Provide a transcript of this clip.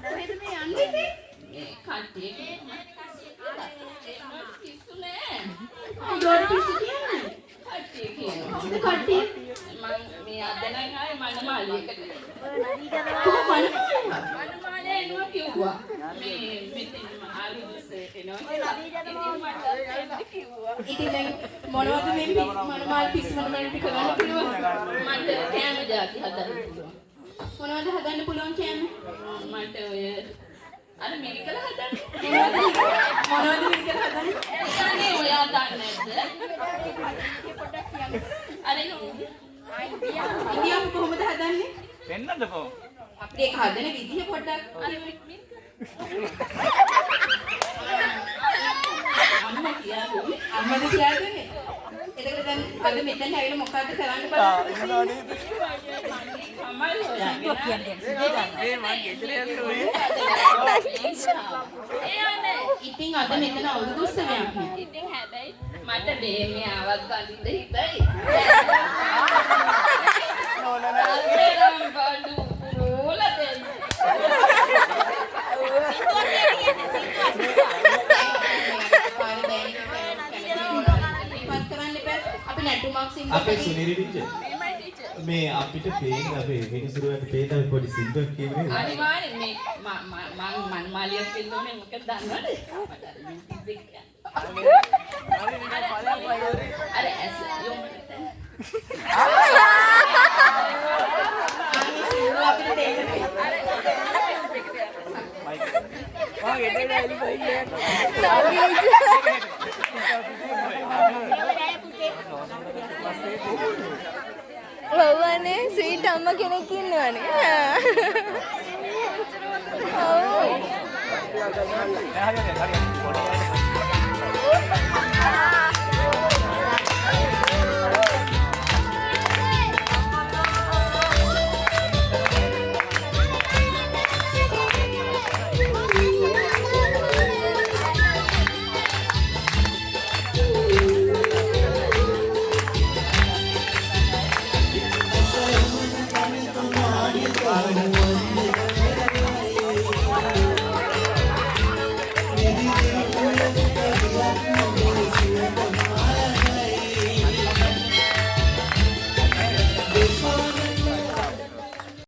කොහෙද මේ යන්නේ මේ කට්ටිය පිස්සු නෑ මොකද පිස්සු කියන්නේ කට්ටිය කියනවා කට්ටිය මම මේ අද නම් ආයේ මනමාලියකට මනමාලිය එනවා කිව්වා මේ මෙතන ආලුදුසේ එනවා ඉතින් දැන් මොනවද මේ මනමාල් පිස්සු මනමාල් ටික ගන්න පුළුවන් මට කෑම જાති හදන්න පුළුවන් මොනවද හදන්න පුළුවන් කෑම මට ඔය අර මිරිකල හදන්න මොනවද මිරිකල හදන්න එන්නේ ඔයා දන්නේ නැද්ද පොඩ්ඩක් කියන්න අර ඉන්දියාව කොහොමද හදන්නේ වෙන්නද කො අපේ ඒක හදන විදිහ පොඩ්ඩක් අර අම්මා කියන්නේ එතකොට දැන් අද මෙතන ඇවිල්ලා මොකද්ද කරන්න බලන්න ඉතින් අද මෙතන අවුරුදු උත්සවයක් නේ. ඉතින් හැබැයි මට මේ ආවත් ගන්න හිතයි. අපේ සුනිරි ටීචර් මේ අපිට පේන අපේ මිනිස්සුන්ට පේන අපි පොඩි සින්දුවක් කියන්නේ අනිවාර්යෙන් මේ මං මාලියක් පිළිදෝනේ මොකද දන්නවද අර ඇස් යොමුට අපිට තේරෙන්නේ බවනේ ස්වීට් අම්මා කෙනෙක් ඉන්නවනේ. ඔව්.